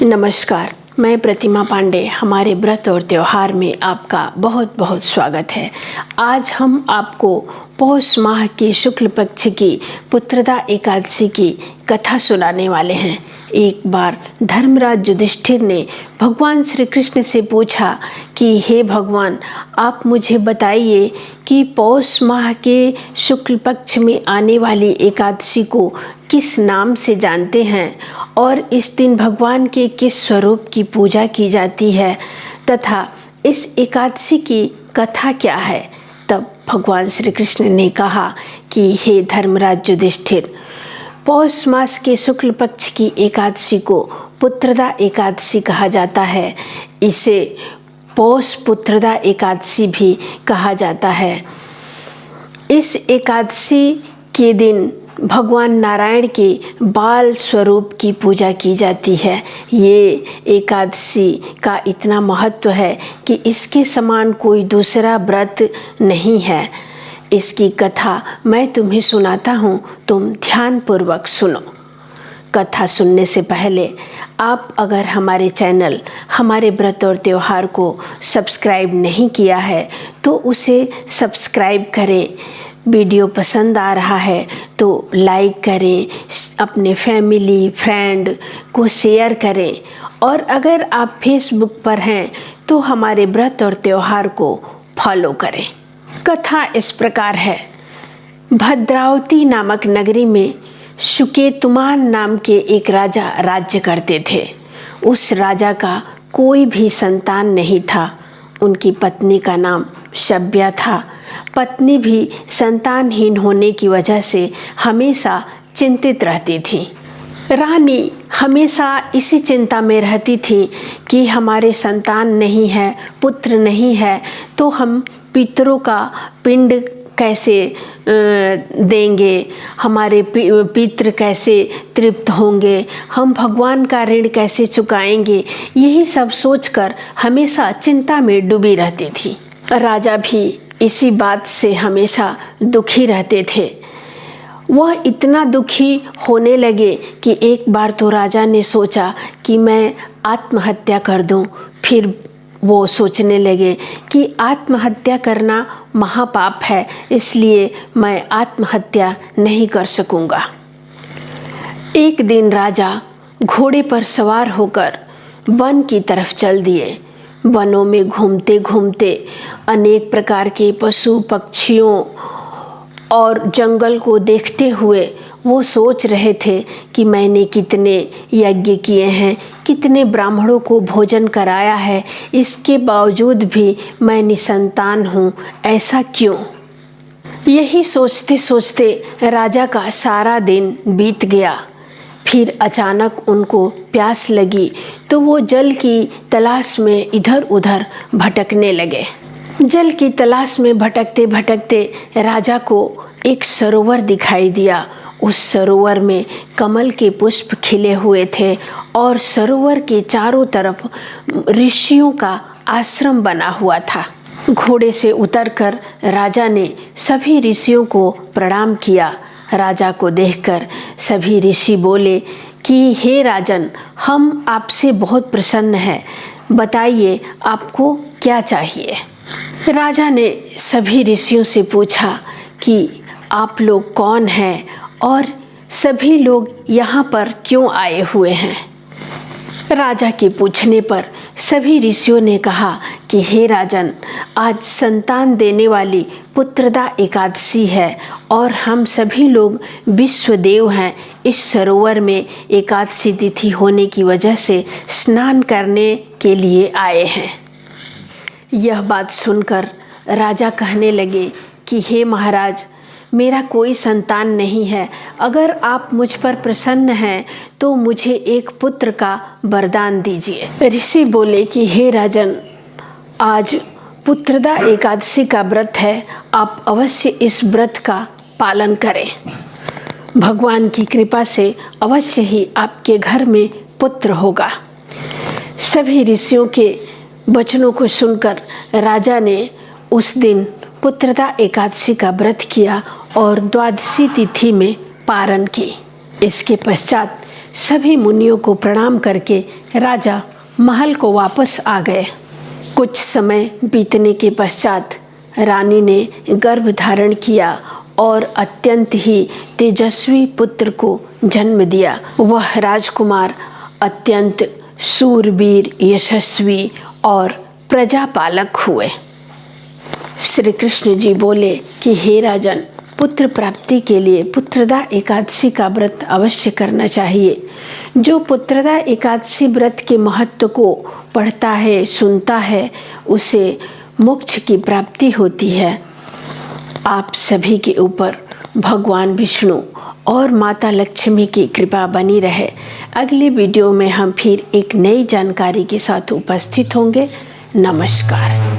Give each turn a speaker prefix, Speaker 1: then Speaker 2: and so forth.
Speaker 1: नमस्कार, मैं प्रतिमा पांडे। हमारे व्रत और त्यौहार में आपका बहुत बहुत स्वागत है। आज हम आपको पौष माह की शुक्ल पक्ष की पुत्रदा एकादशी की कथा सुनाने वाले हैं। एक बार धर्मराज युधिष्ठिर ने भगवान श्री कृष्ण से पूछा कि हे भगवान, आप मुझे बताइए कि पौष माह के शुक्ल पक्ष में आने वाली एकादशी को किस नाम से जानते हैं और इस दिन भगवान के किस स्वरूप की पूजा की जाती है तथा इस एकादशी की कथा क्या है। तब भगवान श्री कृष्ण ने कहा कि हे धर्मराज युधिष्ठिर, पौष मास के शुक्ल पक्ष की एकादशी को पुत्रदा एकादशी कहा जाता है। इसे पौष पुत्रदा एकादशी भी कहा जाता है। इस एकादशी के दिन भगवान नारायण के बाल स्वरूप की पूजा की जाती है। ये एकादशी का इतना महत्व है कि इसके समान कोई दूसरा व्रत नहीं है। इसकी कथा मैं तुम्हें सुनाता हूँ, तुम ध्यानपूर्वक सुनो। कथा सुनने से पहले आप अगर हमारे चैनल हमारे व्रत और त्यौहार को सब्सक्राइब नहीं किया है तो उसे सब्सक्राइब करें। वीडियो पसंद आ रहा है तो लाइक करें, अपने फैमिली फ्रेंड को शेयर करें और अगर आप फेसबुक पर हैं तो हमारे व्रत और त्यौहार को फॉलो करें। कथा इस प्रकार है। भद्रावती नामक नगरी में सुकेतुमान नाम के एक राजा राज्य करते थे। उस राजा का कोई भी संतान नहीं था। उनकी पत्नी का नाम शब्या था। पत्नी भी संतानहीन होने की वजह से हमेशा चिंतित रहती थी। रानी हमेशा इसी चिंता में रहती थी कि हमारे संतान नहीं है, पुत्र नहीं है, तो हम पितरों का पिंड कैसे देंगे, हमारे पितृ कैसे तृप्त होंगे, हम भगवान का ऋण कैसे चुकाएंगे। यही सब सोचकर हमेशा चिंता में डूबी रहती थी। राजा भी इसी बात से हमेशा दुखी रहते थे। वह इतना दुखी होने लगे कि एक बार तो राजा ने सोचा कि मैं आत्महत्या कर दूं। फिर वो सोचने लगे कि आत्महत्या करना महापाप है, इसलिए मैं आत्महत्या नहीं कर सकूंगा। एक दिन राजा घोड़े पर सवार होकर वन की तरफ चल दिए। वनों में घूमते घूमते अनेक प्रकार के पशु पक्षियों और जंगल को देखते हुए वो सोच रहे थे कि मैंने कितने यज्ञ किए हैं, कितने ब्राह्मणों को भोजन कराया है, इसके बावजूद भी मैं निसंतान हूँ, ऐसा क्यों। यही सोचते सोचते राजा का सारा दिन बीत गया। फिर अचानक उनको प्यास लगी तो वो जल की तलाश में इधर उधर भटकने लगे। जल की तलाश में भटकते भटकते राजा को एक सरोवर दिखाई दिया। उस सरोवर में कमल के पुष्प खिले हुए थे और सरोवर के चारों तरफ ऋषियों का आश्रम बना हुआ था। घोड़े से उतरकर राजा ने सभी ऋषियों को प्रणाम किया। राजा को देखकर सभी ऋषि बोले कि हे राजन, हम आपसे बहुत प्रसन्न हैं, बताइए आपको क्या चाहिए। राजा ने सभी ऋषियों से पूछा कि आप लोग कौन हैं और सभी लोग यहाँ पर क्यों आए हुए हैं। राजा के पूछने पर सभी ऋषियों ने कहा कि हे राजन, आज संतान देने वाली पुत्रदा एकादशी है और हम सभी लोग विश्वदेव हैं। इस सरोवर में एकादशी तिथि होने की वजह से स्नान करने के लिए आए हैं। यह बात सुनकर राजा कहने लगे कि हे महाराज, मेरा कोई संतान नहीं है। अगर आप मुझ पर प्रसन्न हैं तो मुझे एक पुत्र का वरदान दीजिए। ऋषि बोले कि हे राजन, आज पुत्रदा एकादशी का व्रत है, आप अवश्य इस व्रत का पालन करें। भगवान की कृपा से अवश्य ही आपके घर में पुत्र होगा। सभी ऋषियों के वचनों को सुनकर राजा ने उस दिन पुत्रदा एकादशी का व्रत किया और द्वादशी तिथि में पारण की। इसके पश्चात सभी मुनियों को प्रणाम करके राजा महल को वापस आ गए। कुछ समय बीतने के पश्चात रानी ने गर्भ धारण किया और अत्यंत ही तेजस्वी पुत्र को जन्म दिया। वह राजकुमार अत्यंत शूरवीर, यशस्वी और प्रजापालक हुए। श्री कृष्ण जी बोले कि हे राजन, पुत्र प्राप्ति के लिए पुत्रदा एकादशी का व्रत अवश्य करना चाहिए। जो पुत्रदा एकादशी व्रत के महत्व को पढ़ता है, सुनता है, उसे मोक्ष की प्राप्ति होती है। आप सभी के ऊपर भगवान विष्णु और माता लक्ष्मी की कृपा बनी रहे। अगली वीडियो में हम फिर एक नई जानकारी के साथ उपस्थित होंगे। नमस्कार।